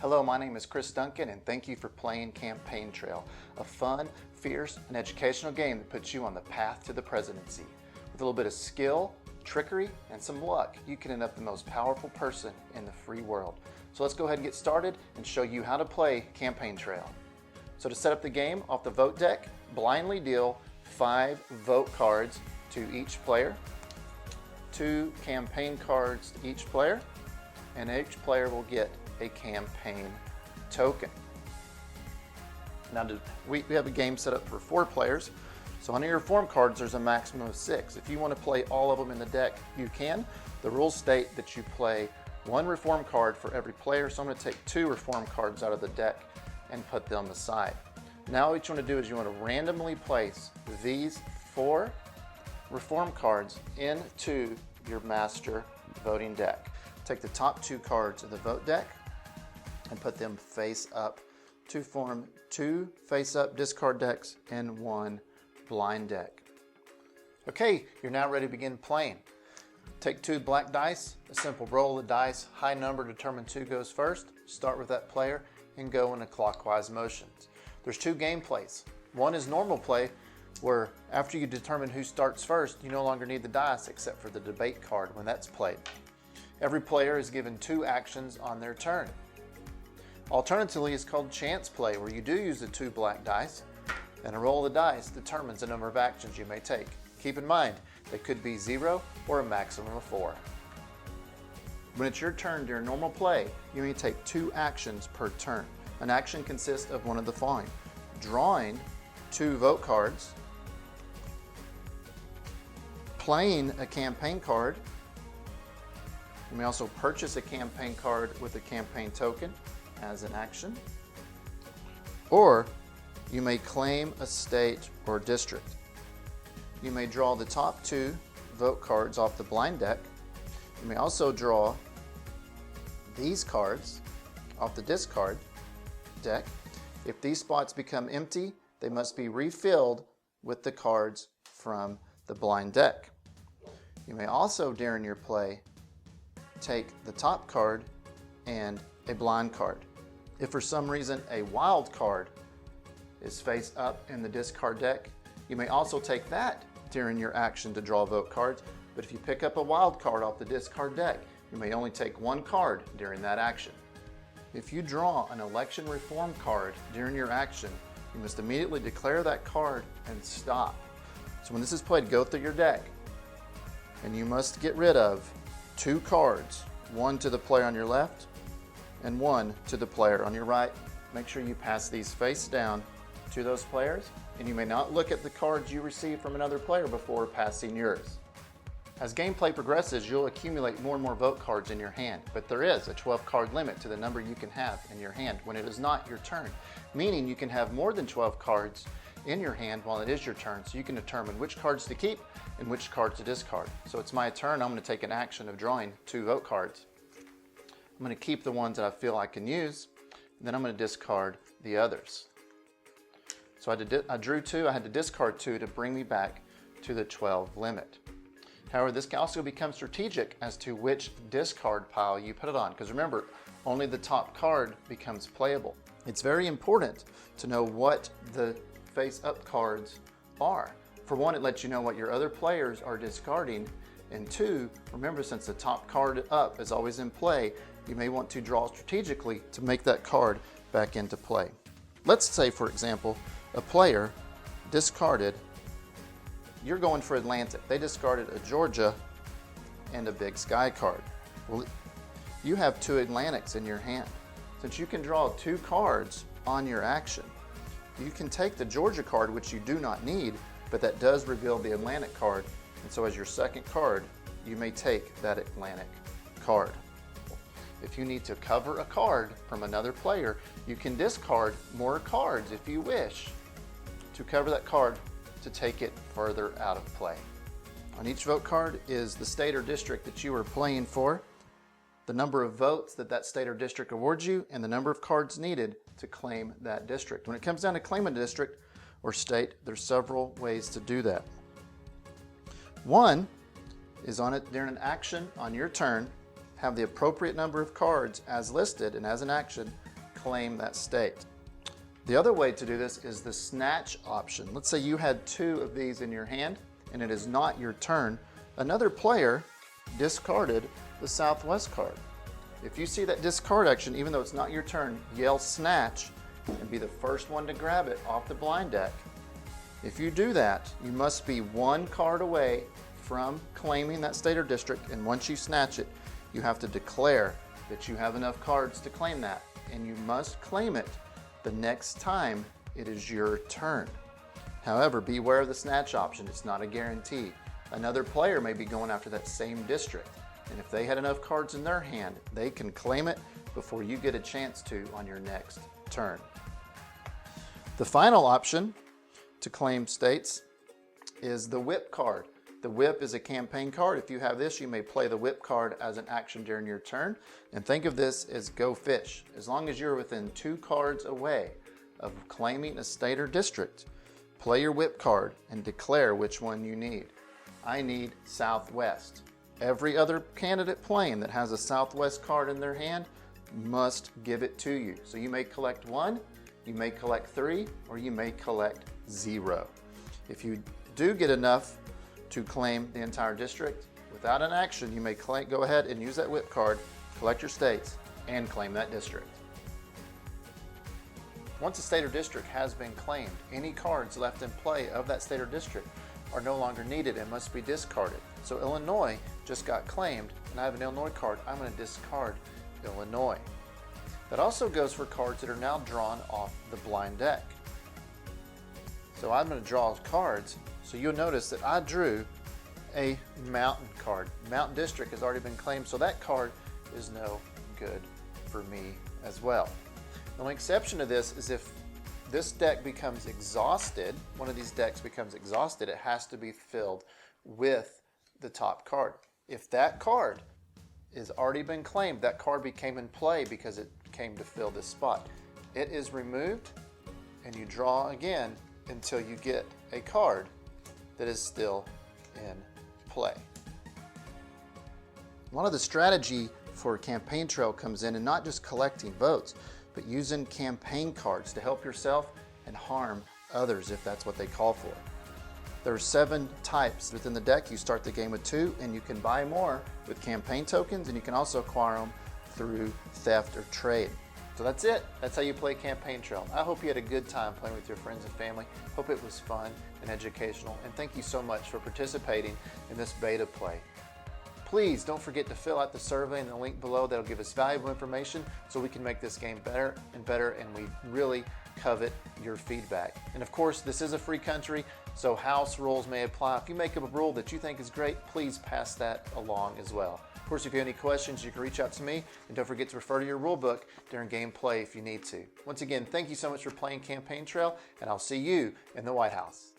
Hello, my name is Chris Duncan, and thank you for playing Campaign Trail, a fun, fierce, and educational game that puts you on the path to the presidency. With a little bit of skill, trickery, and some luck, you can end up the most powerful person in the free world. So let's go ahead and get started and show you how to play Campaign Trail. So to set up the game, off the vote deck, blindly deal 5 vote cards to each player, 2 campaign cards to each player, and each player will get a campaign token. Now we have a game set up for 4 players, so on your reform cards there's a maximum of 6. If you want to play all of them in the deck, you can. The rules state that you play 1 reform card for every player, so I'm going to take 2 reform cards out of the deck and put them aside. Now what you want to do is you want to randomly place these 4 reform cards into your master voting deck. Take the top 2 cards of the vote deck and put them face up to form 2 face-up discard decks and 1 blind deck. Okay, you're now ready to begin playing. Take 2 black dice, a simple roll of the dice, high number determines who goes first. Start with that player and go in a clockwise motions. There's 2 gameplays. One is normal play, where after you determine who starts first, you no longer need the dice except for the debate card when that's played. Every player is given 2 actions on their turn. Alternatively, it's called chance play, where you do use the 2 black dice, and a roll of the dice determines the number of actions you may take. Keep in mind, they could be 0 or a maximum of 4. When it's your turn during normal play, you may take 2 actions per turn. An action consists of one of the following: drawing 2 vote cards, playing a campaign card. You may also purchase a campaign card with a campaign token as an action, or you may claim a state or district. You may draw the top 2 vote cards off the blind deck. You may also draw these cards off the discard deck. If these spots become empty, they must be refilled with the cards from the blind deck. You may also, during your play, take the top card and a blind card. If for some reason a wild card is face up in the discard deck, you may also take that during your action to draw vote cards, but if you pick up a wild card off the discard deck, you may only take 1 card during that action. If you draw an election reform card during your action, you must immediately declare that card and stop. So when this is played, go through your deck, and you must get rid of 2 cards, 1 to the player on your left and 1 to the player on your right. Make sure you pass these face down to those players, and you may not look at the cards you received from another player before passing yours. As gameplay progresses, you'll accumulate more and more vote cards in your hand, but there is a 12 card limit to the number you can have in your hand when it is not your turn, meaning you can have more than 12 cards in your hand while it is your turn, so you can determine which cards to keep and which cards to discard. So it's my turn. I'm going to take an action of drawing 2 vote cards. I'm going to keep the ones that I feel I can use, and then I'm going to discard the others. So I drew 2, I had to discard 2 to bring me back to the 12 limit. However, this can also become strategic as to which discard pile you put it on, because remember, only the top card becomes playable. It's very important to know what the face-up cards are. For one, it lets you know what your other players are discarding, and 2, remember, since the top card up is always in play, you may want to draw strategically to make that card back into play. Let's say, for example, a player discarded, you're going for Atlantic. They discarded a Georgia and a Big Sky card. Well, you have 2 Atlantics in your hand. Since you can draw 2 cards on your action, you can take the Georgia card, which you do not need, but that does reveal the Atlantic card. And so as your second card, you may take that Atlantic card. If you need to cover a card from another player, you can discard more cards if you wish to cover that card to take it further out of play. On each vote card is the state or district that you are playing for, the number of votes that that state or district awards you, and the number of cards needed to claim that district. When it comes down to claiming a district or state, there's several ways to do that. One is on it during an action on your turn, have the appropriate number of cards as listed and as an action claim that state. The other way to do this is the snatch option. Let's say you had 2 of these in your hand and it is not your turn. Another player discarded the southwest card. If you see that discard action, even though it's not your turn, yell snatch and be the first one to grab it off the blind deck. If you do that, you must be 1 card away from claiming that state or district, and once you snatch it, you have to declare that you have enough cards to claim that, and you must claim it the next time it is your turn. However, beware of the snatch option. It's not a guarantee. Another player may be going after that same district, and if they had enough cards in their hand, they can claim it before you get a chance to on your next turn. The final option to claim states is the whip card. The whip is a campaign card. If you have this, you may play the whip card as an action during your turn. And think of this as go fish. As long as you're within 2 cards away of claiming a state or district, play your whip card and declare which one you need. I need southwest. Every other candidate playing that has a southwest card in their hand must give it to you. So you may collect 1, you may collect 3, or you may collect 0. If you do get enough to claim the entire district, without an action, you may go ahead and use that whip card, collect your states, and claim that district. Once a state or district has been claimed, any cards left in play of that state or district are no longer needed and must be discarded. So Illinois just got claimed, and I have an Illinois card. I'm going to discard Illinois. That also goes for cards that are now drawn off the blind deck. So I'm going to draw cards. So you'll notice that I drew a mountain card. Mountain District has already been claimed, so that card is no good for me as well. The only exception to this is if this deck becomes exhausted, one of these decks becomes exhausted, it has to be filled with the top card. If that card has already been claimed, that card became in play because it came to fill this spot. It is removed and you draw again until you get a card that is still in play. A lot of the strategy for campaign trail comes in and not just collecting votes, but using campaign cards to help yourself and harm others if that's what they call for. There are 7 types within the deck. You start the game with 2 and you can buy more with campaign tokens, and you can also acquire them through theft or trade. So that's it. That's how you play Campaign Trail. I hope you had a good time playing with your friends and family. Hope it was fun and educational. And thank you so much for participating in this beta play. Please don't forget to fill out the survey in the link below. That'll give us valuable information so we can make this game better and better, and we really covet your feedback. And of course, this is a free country, so house rules may apply. If you make up a rule that you think is great, please pass that along as well. Of course, if you have any questions, you can reach out to me, and don't forget to refer to your rule book during gameplay if you need to. Once again, thank you so much for playing Campaign Trail, and I'll see you in the White House.